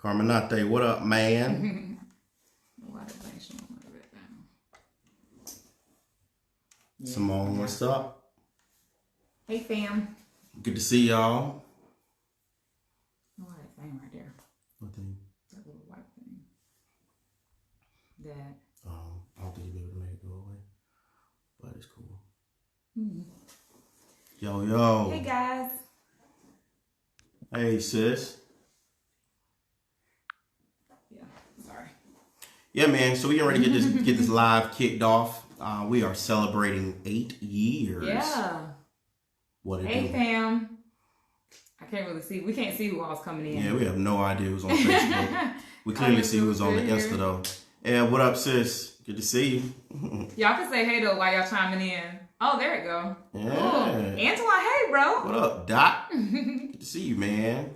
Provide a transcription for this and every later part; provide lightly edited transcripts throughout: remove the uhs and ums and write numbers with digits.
Carmenate, what up, man? Simone, what's up? Hey, fam. Good to see y'all. Oh, that thing right there. What thing? That little white thing. That. I don't think you'll be able to make it go away, but it's cool. Mm-hmm. Yo. Hey, guys. Hey, sis. Yeah, sorry. Yeah, man. So we getting ready to get this live kicked off. We are celebrating 8 years. Yeah. What it Hey, do? fam. I can't really see. We can't see who all's coming in. Yeah, we have no idea who's on Facebook. We clearly see who's on the Insta, though. Yeah, what up, sis? Good to see you. Y'all can say hey, though, while y'all chiming in. Oh, there it go. Yeah. Cool. Antoine, hey, bro. What up, Doc? Good to see you, man.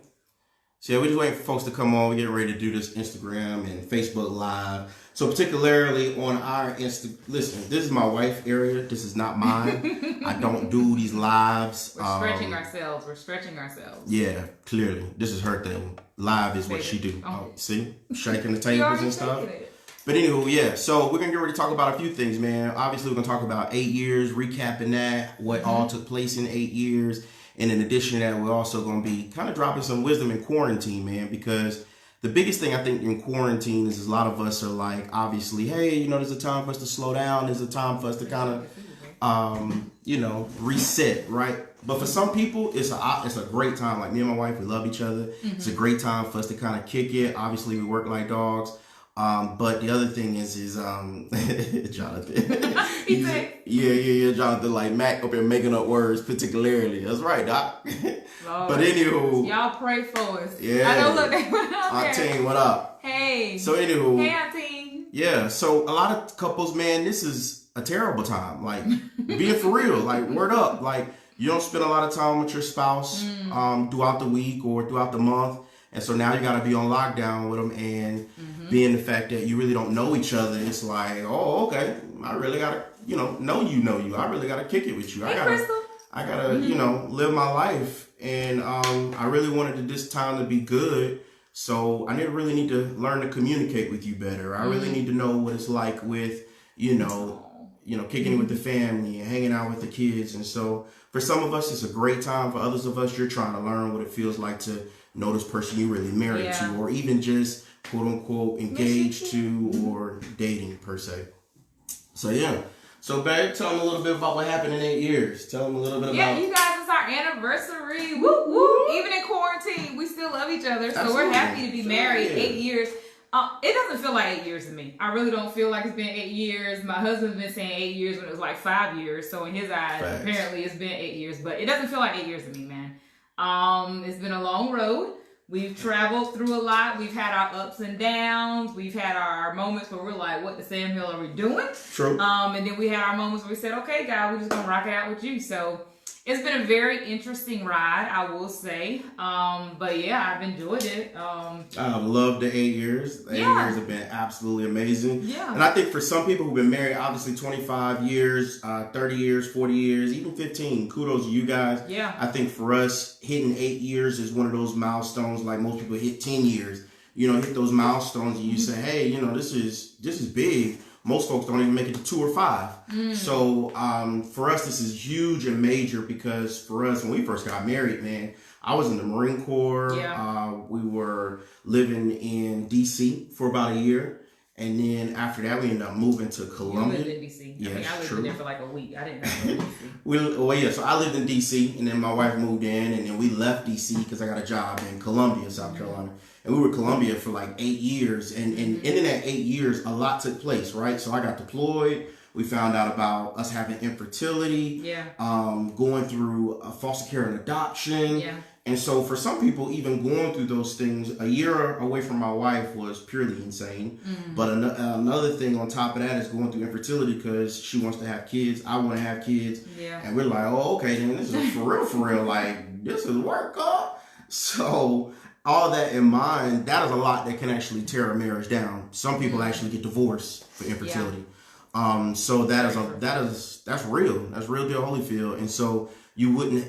So yeah, we're just waiting for folks to come on. We're getting ready to do this Instagram and Facebook Live. So particularly on our listen, this is my wife area. This is not mine. I don't do these lives. We're stretching ourselves. We're stretching ourselves. Yeah, clearly. This is her thing. Live is what she do. Oh, see? Shaking the tables and stuff. But anywho, yeah. So we're going to get ready to talk about a few things, man. Obviously, we're going to talk about 8 years, recapping that, what all took place in 8 years. And in addition to that, we're also going to be kind of dropping some wisdom in quarantine, man, because the biggest thing I think in quarantine is a lot of us are like, obviously, hey, you know, there's a time for us to slow down. There's a time for us to kind of, you know, reset, right? But for some people, it's a great time. Like me and my wife, we love each other. It's a great time for us to kind of kick it. Obviously, we work like dogs. But the other thing is Jonathan. Yeah, Jonathan, like Mac up here making up words particularly. That's right, Doc. Lord. But anywho. Y'all pray for us. Yeah. I know, look, they went out there. Auntie, what up? Hey. So anywho. Hey, Auntie. Yeah, so a lot of couples, man, this is a terrible time. Like, being for real, like, word up. Like, you don't spend a lot of time with your spouse throughout the week or throughout the month. And so now you got to be on lockdown with them, and being the fact that you really don't know each other, it's like, oh, okay, I really got to, know you. I really got to kick it with you. Hey, I got to, live my life. And I really wanted this time to be good. So I really need to learn to communicate with you better. I really need to know what it's like with, kicking it with the family and hanging out with the kids. And so for some of us, it's a great time. For others of us, you're trying to learn what it feels like to know this person you really married to, or even just quote unquote engaged to, or dating per se. So yeah. So babe, tell them a little bit about what happened in 8 years. Tell them a little bit about. Yeah, you guys, it's our anniversary. Woo woo! Even in quarantine, we still love each other. So Absolutely. We're happy to be married. 8 years. It doesn't feel like 8 years to me. I really don't feel like it's been 8 years. My husband's been saying 8 years when it was like 5 years. So in his eyes, apparently it's been 8 years. But it doesn't feel like 8 years to me, man. It's been a long road. We've traveled through a lot. We've had our ups and downs. We've had our moments where we're like, what the Sam Hill are we doing? True. And then we had our moments where we said, okay, God, we're just going to rock it out with you. So it's been a very interesting ride, I will say. But yeah, I've enjoyed it. I've loved the 8 years. The 8 years have been absolutely amazing. Yeah. And I think for some people who've been married, obviously 25 years, 30 years, 40 years, even 15, kudos to you guys. Yeah. I think for us, hitting 8 years is one of those milestones, like most people hit 10 years. Hit those milestones and you say, hey, this is big. Most folks don't even make it to 2 or 5. So for us, this is huge and major, because for us, when we first got married, man, I was in the Marine Corps. Yeah. We were living in D.C. for about a year. And then after that, we ended up moving to Columbia. You lived in D.C. Yeah, I lived in there for like a week. I didn't know D.C. So I lived in D.C. and then my wife moved in, and then we left D.C. because I got a job in Columbia, South Carolina. And we were in Columbia for like 8 years. And in that 8 years, a lot took place, right? So I got deployed. We found out about us having infertility. Yeah. Going through foster care and adoption. Yeah. And so for some people, even going through those things, a year away from my wife was purely insane. But another thing on top of that is going through infertility, because she wants to have kids. I want to have kids. Yeah. And we're like, oh, okay, then this is for real. Like, this is work, huh? So all that in mind, that is a lot that can actually tear a marriage down. Some people actually get divorced for infertility. So that's real. That's real deal Holyfield. And so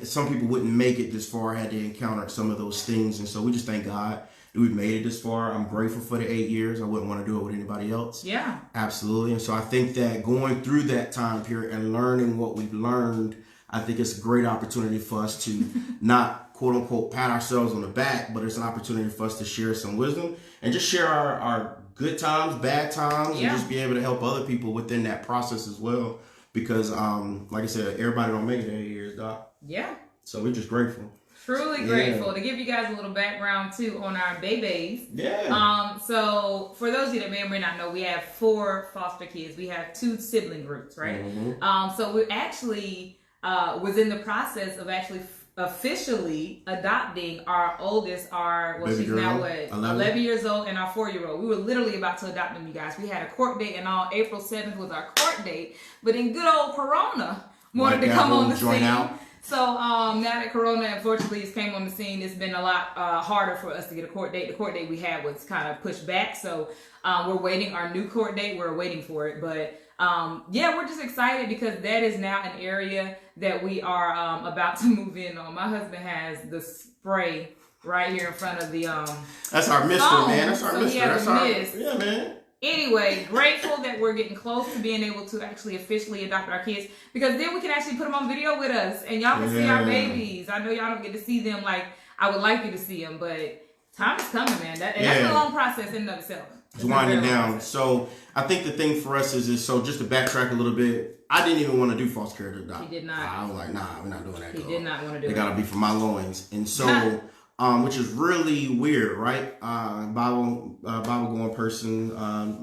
some people wouldn't make it this far had they encountered some of those things. And so we just thank God we've made it this far. I'm grateful for the 8 years. I wouldn't want to do it with anybody else. Yeah. Absolutely. And so I think that going through that time period and learning what we've learned, I think it's a great opportunity for us to not, quote unquote, pat ourselves on the back, but it's an opportunity for us to share some wisdom and just share our good times, bad times, and just be able to help other people within that process as well. Because, like I said, everybody don't make it 8 years, Doc. Yeah. So we're just grateful. Truly grateful. To give you guys a little background too on our babies. Yeah. So for those of you that may or may not know, we have 4 foster kids. We have 2 sibling groups, right? So we actually was in the process of actually officially adopting our oldest, she's now 11 years old, and our 4-year-old. We were literally about to adopt them, you guys. We had a court date and all. April 7th was our court date, but then good old Corona wanted to come on the scene. So now that Corona unfortunately has came on the scene, it's been a lot harder for us to get a court date. The court date we had was kind of pushed back, so we're waiting our new court date. We're waiting for it, but we're just excited because that is now an area that we are about to move in on. My husband has the spray right here in front of the That's our mister, man. That's our mister. That's our mist. Yeah, man. Anyway, grateful that we're getting close to being able to actually officially adopt our kids, because then we can actually put them on video with us and y'all can see our babies. I know y'all don't get to see them like I would like you to see them, but time is coming, man. That's a long process in and of itself. It's winding down. So I think the thing for us is so just to backtrack a little bit, I didn't even want to do foster care to adopt. He did not. I was like, nah, we're not doing that. He did not want to do it. It got to be for my loins. And so, which is really weird, right? Bible going person,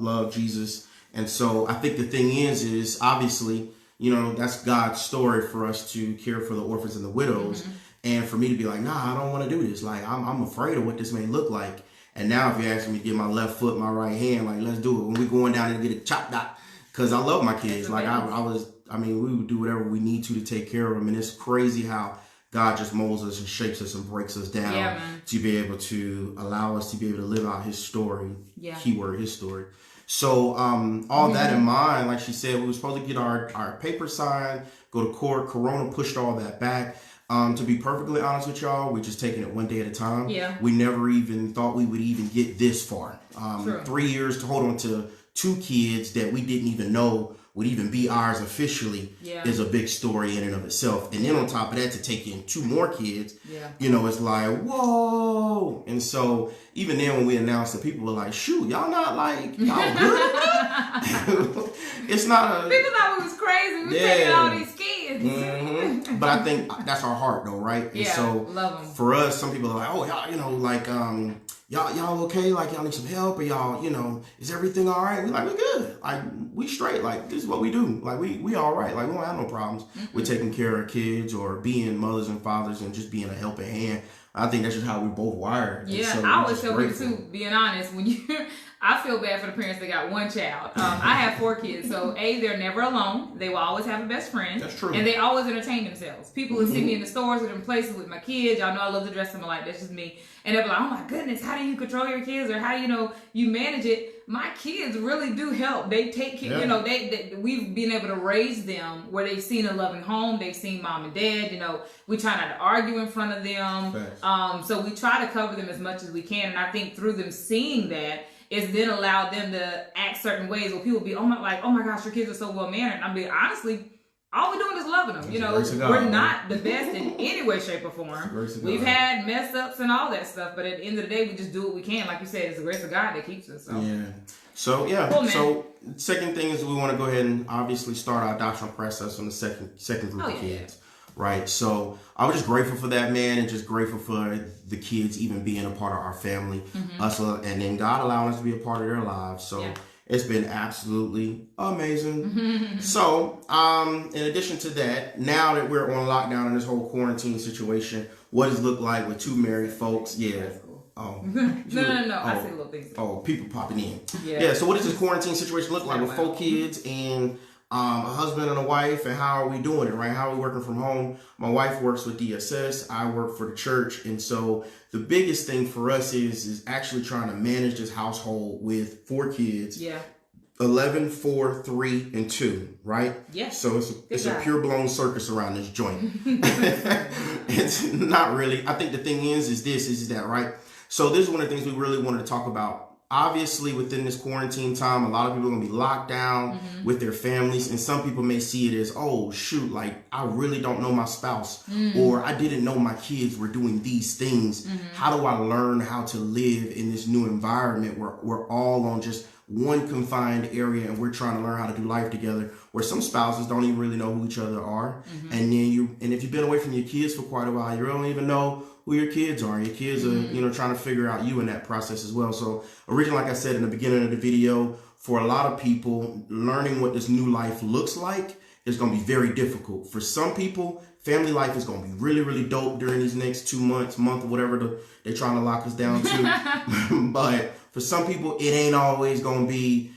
love Jesus. And so I think the thing is obviously, that's God's story for us to care for the orphans and the widows. And for me to be like, nah, I don't want to do this. Like, I'm afraid of what this may look like. And now if you're asking me to get my left foot, my right hand, like, let's do it. When we going down and get it chopped out, because I love my kids. Like, we would do whatever we need to take care of them. And it's crazy how God just molds us and shapes us and breaks us down to be able to allow us to be able to live out his story. Yeah. Keyword, his story. So all that in mind, like she said, we were supposed to get our paper signed, go to court. Corona pushed all that back. To be perfectly honest with y'all, we're just taking it one day at a time. Yeah. We never even thought we would even get this far. 3 years to hold on to 2 kids that we didn't even know would even be ours officially is a big story in and of itself. And then on top of that, to take in 2 more kids, it's like, whoa. And so even then when we announced it, people were like, shoot, y'all not like, y'all good? It's not a... People thought we was crazy. We taking all these kids. But I think that's our heart though, right? And so love them. For us, some people are like, oh, y'all, y'all okay? Like, y'all need some help? Or y'all, is everything all right? We like, we good. Like, we straight. Like, this is what we do. Like, we all right. Like, we don't have no problems with taking care of kids or being mothers and fathers and just being a helping hand. I think that's just how we both wired. Yeah, so I always tell people too, being honest, I feel bad for the parents that got 1 child. I have 4 kids, so they're never alone. They will always have a best friend. That's true. And they always entertain themselves. People will see me in the stores or in places with my kids. Y'all know I love to dress them alike. That's just me. And they'll be like, oh my goodness, how do you control your kids? Or how you manage it? My kids really do help. They take care, we've been able to raise them where they've seen a loving home. They've seen mom and dad. We try not to argue in front of them. So we try to cover them as much as we can. And I think through them seeing that, it's then allowed them to act certain ways where people be, oh my gosh, your kids are so well mannered. And I'm being honestly, all we're doing is loving them. We're not the best in any way, shape, or form. We've had mess ups and all that stuff, but at the end of the day, we just do what we can. Like you said, it's the grace of God that keeps us. So So second thing is we want to go ahead and obviously start our adoption process on the second group of kids. Right. So I was just grateful for that, man, and just grateful for the kids even being a part of our family. Us, and then God allowing us to be a part of their lives. So it's been absolutely amazing. So in addition to that, now that we're on lockdown in this whole quarantine situation, what does it look like with 2 married folks? Yeah. Oh. No. I see little things. Oh, people popping in. Yeah. So what does this quarantine situation look like with 4 kids and a husband and a wife, and how are we doing it, right? How are we working from home? My wife works with DSS. I work for the church. And so the biggest thing for us is actually trying to manage this household with 4 kids. Yeah. 11, 4, 3, and 2, right? Yes. So it's a pure blown circus around this joint. It's not really. I think the thing is that, right? So this is one of the things we really wanted to talk about. Obviously, within this quarantine time, a lot of people are going to be locked down with their families. And some people may see it as, oh, shoot, like, I really don't know my spouse. Or I didn't know my kids were doing these things. How do I learn how to live in this new environment where we're all on just one confined area and we're trying to learn how to do life together, where some spouses don't even really know who each other are. And then if you've been away from your kids for quite a while, you don't even know who your kids are. Your kids are, trying to figure out you in that process as well. So originally, like I said in the beginning of the video, for a lot of people, learning what this new life looks like is going to be very difficult. For some people, family life is going to be really, really dope during these next 2 months, month, or whatever they're trying to lock us down to. But for some people, it ain't always going to be,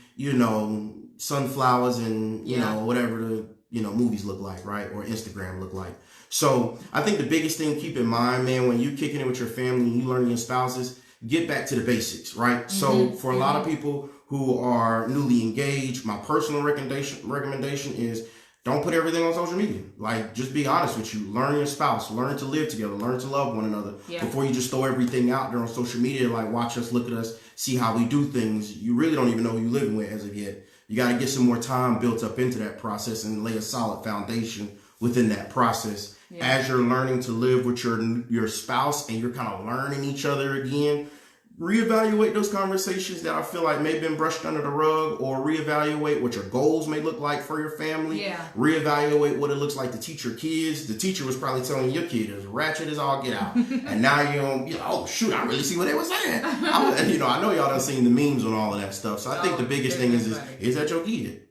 sunflowers and, whatever the, movies look like, right? Or Instagram look like. So I think the biggest thing to keep in mind, man, when you're kicking it with your family and you learning your spouses, get back to the basics, right? So for a lot of people who are newly engaged, my personal recommendation is don't put everything on social media. Like, just be honest with you. Learn your spouse. Learn to live together. Learn to love one another. Before you just throw everything out there on social media, like, watch us, look at us, see how we do things. You really don't even know who you're living with as of yet. You got to get some more time built up into that process and lay a solid foundation within that process. As you're learning to live with your spouse and you're kind of learning each other again, reevaluate those conversations that I feel like may have been brushed under the rug, or reevaluate what your goals may look like for your family. Reevaluate what it looks like to teach your kids. The teacher was probably telling your kid as ratchet as all get out. And now you're oh shoot, I really see what they were saying. I know y'all done seen the memes on all of that stuff. So I think the biggest thing is that your kid?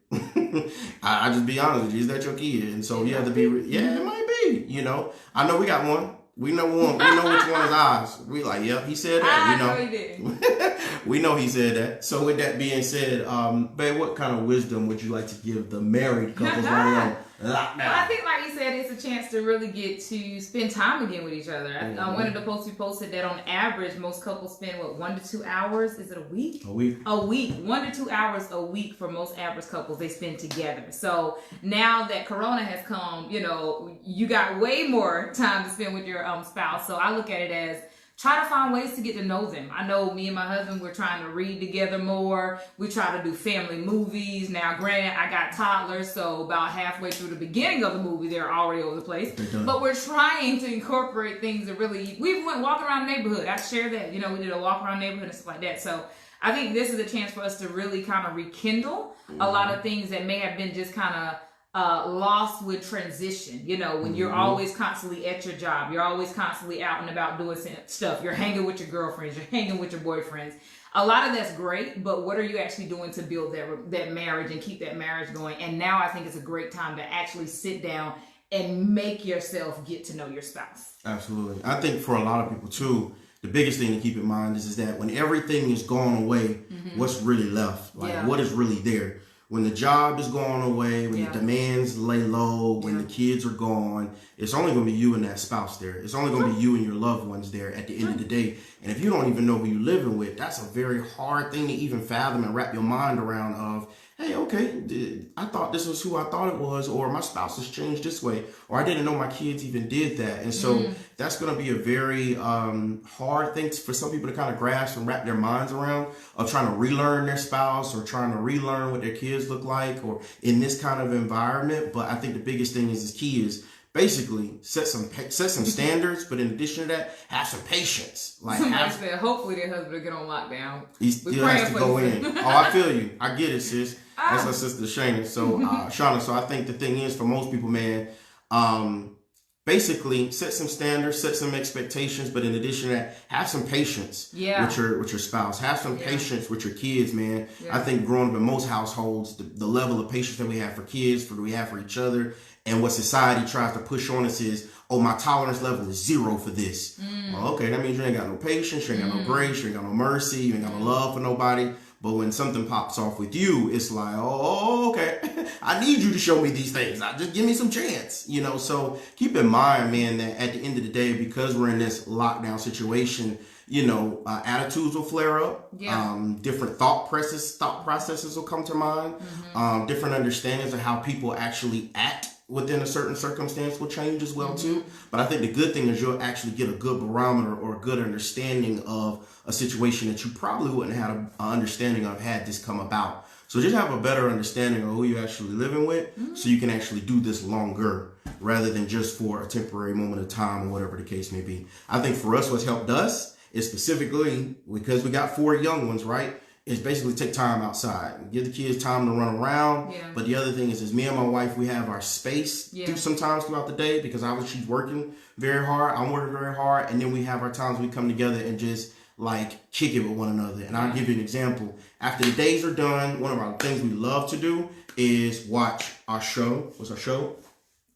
I just be honest with you, is that your kid? And so you have to be, it might be, I know we got one. We know one. We know which one is ours. We like, yep, he said that. I know he did. We know he said that. So with that being said, babe, what kind of wisdom would you like to give the married couples right on lockdown? Well, I think, like you said, it's a chance to really get to spend time again with each other. One of the posts we posted that on average, most couples spend 1 to 2 hours. Is it a week? A week. 1 to 2 hours a week for most average couples they spend together. So now that Corona has come, you got way more time to spend with your spouse. So I look at it as try to find ways to get to know them. I know me and my husband, we're trying to read together more. We try to do family movies. Now, granted, I got toddlers, so about halfway through the beginning of the movie, they're already over the place. But we're trying to incorporate things that really, we went walking around the neighborhood. I shared that, we did a walk around the neighborhood and stuff like that. So I think this is a chance for us to really kind of rekindle a lot of things that may have been just kind of lost with transition. When you're always constantly at your job, you're always constantly out and about doing stuff, you're hanging with your girlfriends, you're hanging with your boyfriends. A lot of that's great, but what are you actually doing to build that marriage and keep that marriage going? And now I think it's a great time to actually sit down and make yourself get to know your spouse. Absolutely. I think for a lot of people too, the biggest thing to keep in mind is that when everything is gone away, what's really left? What is really there? When the job is going away, when the demands lay low, when the kids are gone, it's only going to be you and that spouse there. It's only going to be you and your loved ones there at the end of the day. And if you don't even know who you're living with, that's a very hard thing to even fathom and wrap your mind around of, hey, okay, I thought this was who I thought it was, or my spouse has changed this way, or I didn't know my kids even did that. And so that's going to be a very hard thing for some people to kind of grasp and wrap their minds around, of trying to relearn their spouse or trying to relearn what their kids look like or in this kind of environment. But I think the biggest thing is basically set some standards, but in addition to that, have some patience. Somebody said, hopefully their husband will get on lockdown. He still has to go in. Oh, I feel you. I get it, sis. That's her sister Shana. So, Shauna. So I think the thing is, for most people, man, basically set some standards, set some expectations, but in addition to that, have some patience with your spouse. Have some patience with your kids, man. I think growing up in most households, the level of patience that we have for kids, we have for each other, and what society tries to push on us is, oh, my tolerance level is 0 for this. Well, okay, that means you ain't got no patience, you ain't got no grace, you ain't got no mercy, you ain't got no love for nobody. But when something pops off with you, it's like, oh, okay, I need you to show me these things. Just give me some chance, So keep in mind, man, that at the end of the day, because we're in this lockdown situation, attitudes will flare up. Different thought processes will come to mind. Different understandings of how people actually act within a certain circumstance will change as well too. But I think the good thing is you'll actually get a good barometer or a good understanding of a situation that you probably wouldn't have an understanding of had this come about. So just have a better understanding of who you're actually living with, so you can actually do this longer rather than just for a temporary moment of time or whatever the case may be. I think for us, what's helped us is specifically because we got 4 young ones, right? Is basically take time outside, give the kids time to run around. Yeah. But the other thing is me and my wife, we have our space sometimes throughout the day, because obviously she's working very hard, I'm working very hard, and then we have our times we come together and just like kick it with one another. And I'll give you an example. After the days are done, one of our things we love to do is watch our show. What's our show?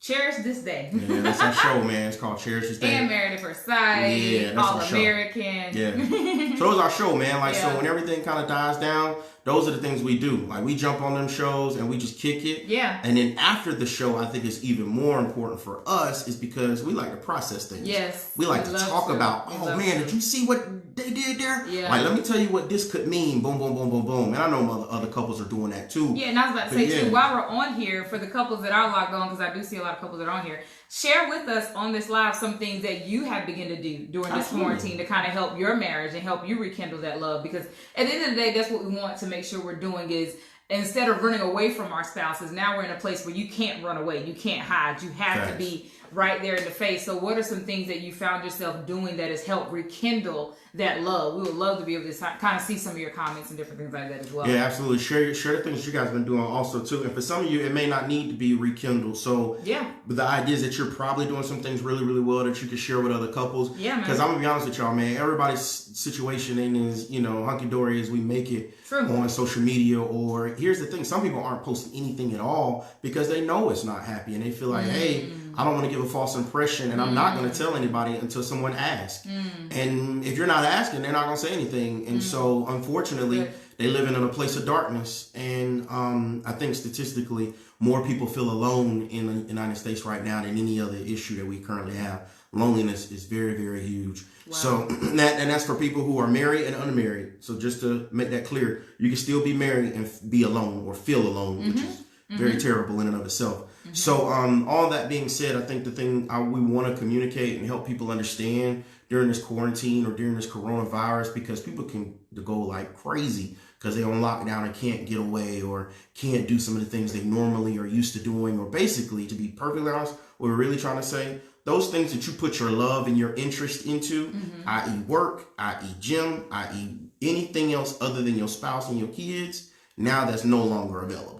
Cherish This Day. Yeah, that's our show, man. It's called Cherish This Day. And Married at First Sight. Yeah, that's All our American. Show. Yeah. So it's our show, man. Like, so when everything kind of dies down, those are the things we do. Like, we jump on them shows and we just kick it. Yeah. And then after the show, I think it's even more important for us is because we like to process things. Yes. We like to talk about, oh man, did you see what they did there? Yeah. Like, let me tell you what this could mean. Boom, boom, boom, boom, boom. And I know other couples are doing that too. Yeah, and I was about to say too, while we're on here, for the couples that are logged on, because I do see a lot of couples that are on here, share with us on this live some things that you have begun to do during this quarantine to kind of help your marriage and help you rekindle that love. Because at the end of the day, that's what we want to make sure we're doing is, instead of running away from our spouses, now we're in a place where you can't run away. You can't hide. You have to be right there in the face. So what are some things that you found yourself doing that has helped rekindle that love? We would love to be able to kind of see some of your comments and different things like that as well. Yeah, absolutely. Share the things you guys have been doing also too. And for some of you, it may not need to be rekindled. So but the idea is that you're probably doing some things really, really well that you can share with other couples. Yeah, man. Because I'm gonna be honest with y'all, man, everybody's situation ain't as, hunky-dory as we make it on social media. Or here's the thing, some people aren't posting anything at all because they know it's not happy and they feel like, hey, I don't want to give a false impression, and I'm not going to tell anybody until someone asks. And if you're not asking, they're not going to say anything. And so, unfortunately, they live in a place of darkness. And I think statistically, more people feel alone in the United States right now than any other issue that we currently have. Loneliness is very, very huge. Wow. So that's for people who are married and unmarried. So just to make that clear, you can still be married and be alone or feel alone, which is very terrible in and of itself. So all that being said, I think the thing we want to communicate and help people understand during this quarantine or during this coronavirus, because people can go like crazy because they're on lockdown and can't get away or can't do some of the things they normally are used to doing, or basically, to be perfectly honest, what we're really trying to say, those things that you put your love and your interest into, i.e. work, i.e. gym, i.e. anything else other than your spouse and your kids, now that's no longer available.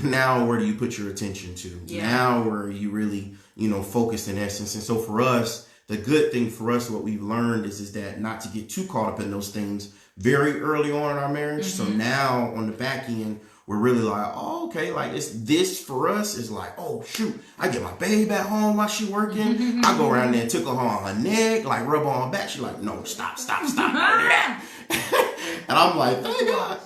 Now where do you put your attention to? Now where are you really, focused in essence? And so for us, the good thing for us, what we've learned is that not to get too caught up in those things very early on in our marriage. So now on the back end, we're really like, oh, okay, like this for us is like, oh shoot, I get my babe at home while she working. I go around there and tickle her on her neck, like rub her on her back. She like, no, stop, don't do that. And I'm like, thank God.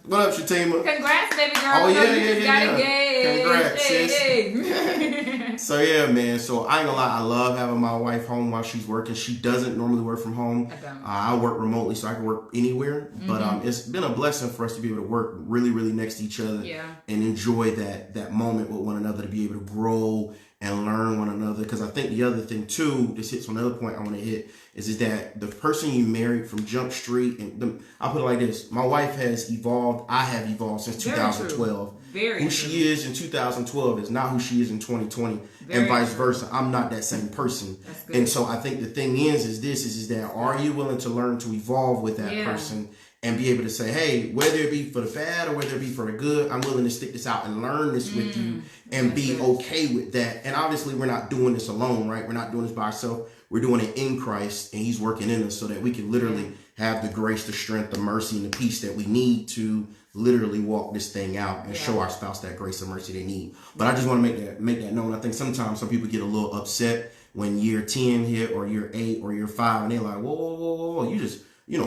What up, Shatima? Congrats, baby girl. Oh, yeah. Congrats, sis. So, yeah, man. So, I ain't gonna lie. I love having my wife home while she's working. She doesn't normally work from home. I work remotely, so I can work anywhere. But it's been a blessing for us to be able to work really, really next to each other and enjoy that moment with one another, to be able to grow and learn one another. Because I think the other thing, too, this hits on another point I want to hit, is that the person you married from Jump Street, and I'll put it like this, my wife has evolved, I have evolved since 2012. Who she is in 2012 is not who she is in 2020, and vice versa. I'm not that same person. And so I think the thing is that are you willing to learn to evolve with that person and be able to say, hey, whether it be for the bad or whether it be for the good, I'm willing to stick this out and learn this with you and be okay with that. And obviously we're not doing this alone, right? We're not doing this by ourselves. We're doing it in Christ, and he's working in us so that we can literally have the grace, the strength, the mercy, and the peace that we need to literally walk this thing out and show our spouse that grace and mercy they need. But I just want to make that known. I think sometimes some people get a little upset when year 10 hit or year 8 or year 5, and they're like, whoa, you just,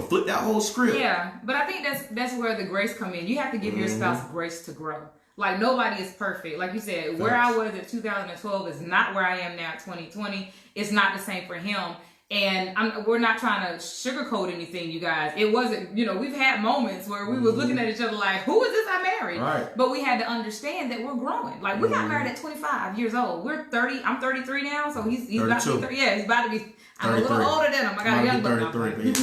flip that whole script. Yeah, but I think that's where the grace come in. You have to give your spouse grace to grow. Like, nobody is perfect. Like you said, where I was at 2012 is not where I am now at 2020. It's not the same for him. And we're not trying to sugarcoat anything, you guys. It wasn't, we've had moments where we was looking at each other like, who is this I married? Right. But we had to understand that we're growing. Like, we got married at 25 years old. We're 30. I'm 33 now, so he's about to be 30. Yeah, he's about to be. I'm 33. A little older than him. I got a young brother.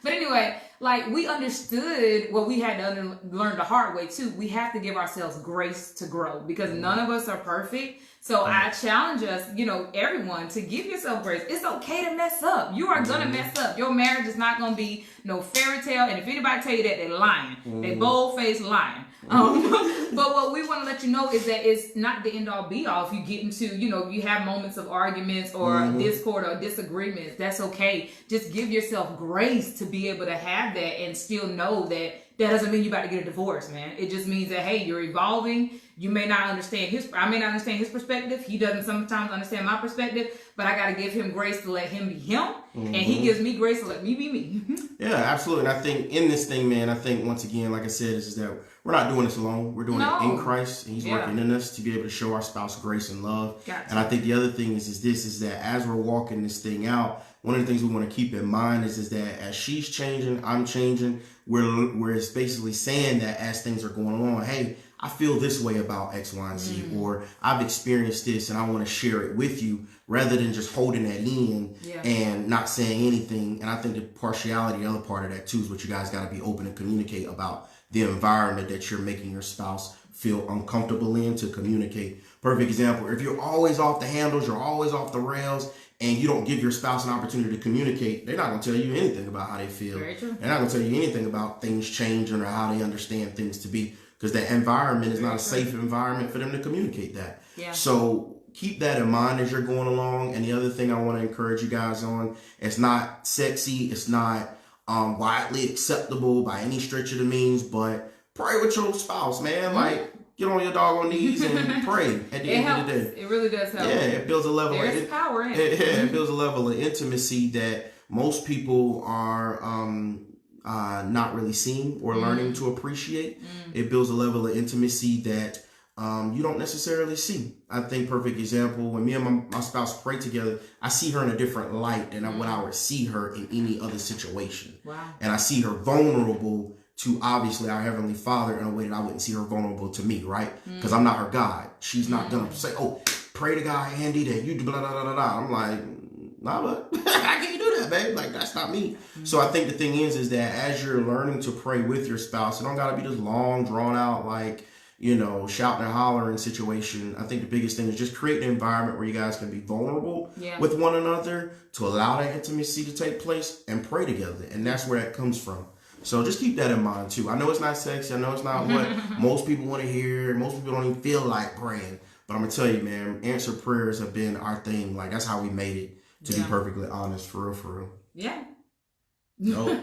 But anyway, like, we understood what we had to learn the hard way too. We have to give ourselves grace to grow because none of us are perfect. So I challenge us, everyone, to give yourself grace. It's okay to mess up. You are going to mess up. Your marriage is not going to be no fairy tale. And if anybody tell you that, they're lying. They bold-faced lying. But what we want to let you know is that it's not the end-all be-all. If you get into, you have moments of arguments or discord or disagreements, that's okay. Just give yourself grace to be able to have that and still know that doesn't mean you're about to get a divorce, man. It just means that, hey, you're evolving. You may not understand I may not understand his perspective. He doesn't sometimes understand my perspective, but I got to give him grace to let him be him. And he gives me grace to let me be me. Yeah, absolutely. And I think in this thing, man, once again, like I said, is that we're not doing this alone. We're doing it in Christ, and he's working in us to be able to show our spouse grace and love. Gotcha. And I think the other thing is that as we're walking this thing out, one of the things we want to keep in mind is that as she's changing, I'm changing. We're basically saying that as things are going on, hey, I feel this way about X, Y, and Z, or I've experienced this and I want to share it with you, rather than just holding that in and not saying anything. And I think the partiality, the other part of that too, is what you guys got to be open and communicate about the environment that you're making your spouse feel uncomfortable in, to communicate. Perfect example, if you're always off the handles, you're always off the rails, and you don't give your spouse an opportunity to communicate, they're not going to tell you anything about how they feel. Very true. They're not going to tell you anything about things changing or how they understand things to be, because that environment is not a safe environment for them to communicate that. Yeah. So keep that in mind as you're going along. And the other thing I want to encourage you guys on, it's not sexy, it's not widely acceptable by any stretch of the means, but pray with your spouse, man. Like, get on your doggone knees and pray at the end of the day. It really does help. Yeah, it builds a level of power in it. It builds a level of intimacy that most people are not really seeing or learning to appreciate. It builds a level of intimacy that you don't necessarily see. I think perfect example, when me and my spouse pray together, I see her in a different light than what I would see her in any other situation. Wow. And I see her vulnerable to obviously our Heavenly Father in a way that I wouldn't see her vulnerable to me, right? Because I'm not her God. She's not gonna say, oh, pray to God, Andy, that you do blah, blah, blah, blah, blah. I'm like, nah, but how can you do that, babe? Like, that's not me. So I think the thing is that as you're learning to pray with your spouse, it don't gotta be this long, drawn out, like, shouting and hollering situation. I think the biggest thing is just create an environment where you guys can be vulnerable with one another, to allow that intimacy to take place, and pray together. And that's where that comes from. So just keep that in mind too. I know it's not sexy. I know it's not what most people want to hear. Most people don't even feel like praying. But I'm going to tell you, man, answered prayers have been our thing. Like, that's how we made it, to be perfectly honest, for real. Yeah. Nope.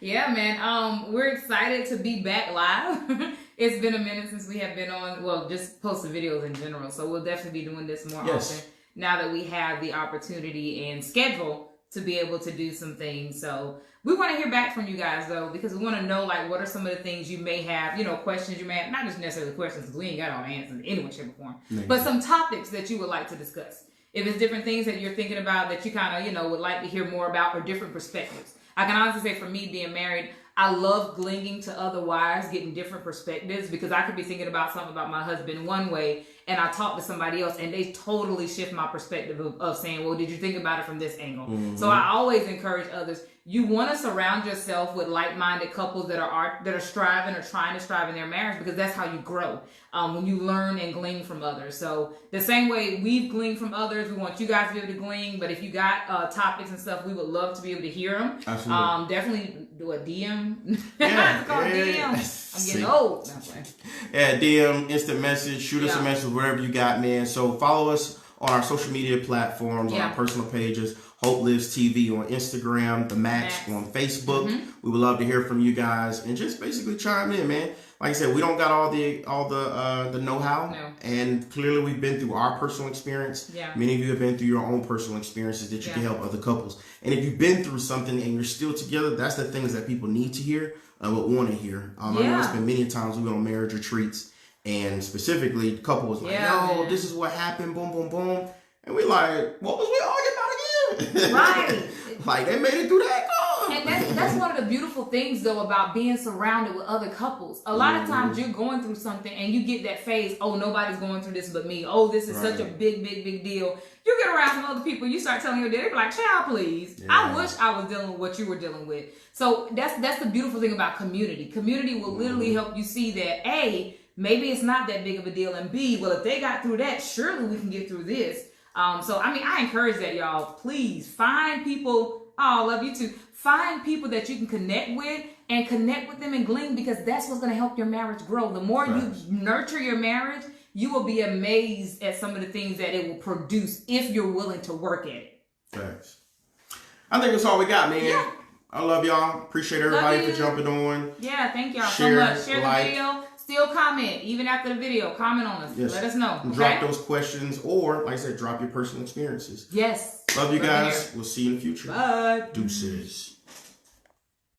Yeah, man. We're excited to be back live. It's been a minute since we have been on, just posting videos in general. So we'll definitely be doing this more often now that we have the opportunity and schedule to be able to do some things. So we want to hear back from you guys, though, because we want to know, like, what are some of the things you may have, questions you may have, not just necessarily questions, because we ain't got all the answers in any way, shape, or form, but some topics that you would like to discuss. If it's different things that you're thinking about that you kind of, would like to hear more about, or different perspectives. I can honestly say, for me being married, I love gleaning to other wives, getting different perspectives, because I could be thinking about something about my husband one way, and I talk to somebody else and they totally shift my perspective of saying, well, did you think about it from this angle? So I always encourage others. You want to surround yourself with like-minded couples that are striving or trying to strive in their marriage, because that's how you grow, when you learn and glean from others. So the same way we've gleaned from others, we want you guys to be able to glean. But if you got topics and stuff, we would love to be able to hear them. Absolutely. Definitely do a DM. Yeah, it's called DM. I'm getting old. Yeah, DM, instant message, shoot us a message, whatever you got, man. So follow us on our social media platforms, on our personal pages. Hope Lives TV on Instagram, The Max on Facebook. We would love to hear from you guys and just basically chime in, man. Like I said, we don't got all the know-how, and clearly we've been through our personal experience. Yeah. Many of you have been through your own personal experiences that you can help other couples. And if you've been through something and you're still together, that's the things that people need to hear, but want to hear. I know it's been many times we've been on marriage retreats, and specifically the couple was like, this is what happened, boom, boom, boom. And we like, what was we arguing about again? Right. Like, they made it through that. And that's one of the beautiful things, though, about being surrounded with other couples. A lot of times you're going through something and you get that phase, oh, nobody's going through this but me. Oh, this is such a big deal. You get around some other people, you start telling your dad, they be like, child, please. Yeah. I wish I was dealing with what you were dealing with. So that's the beautiful thing about community. Community will literally help you see that, A, maybe it's not that big of a deal, and B, well, if they got through that, surely we can get through this. So, I mean, I encourage that, y'all. Please find people. Oh, I love you too. Find people that you can connect with and connect with them and glean, because that's what's going to help your marriage grow. The more you nurture your marriage, you will be amazed at some of the things that it will produce if you're willing to work at it. Thanks. I think that's all we got, man. Yeah. I love y'all. Appreciate everybody for jumping on. Yeah, thank y'all so much. Share the video. Still comment. Even after the video, comment on us. Yes. Let us know. Okay? Drop those questions, or, like I said, drop your personal experiences. Yes. Love you guys. We'll see you in the future. Bye. Deuces.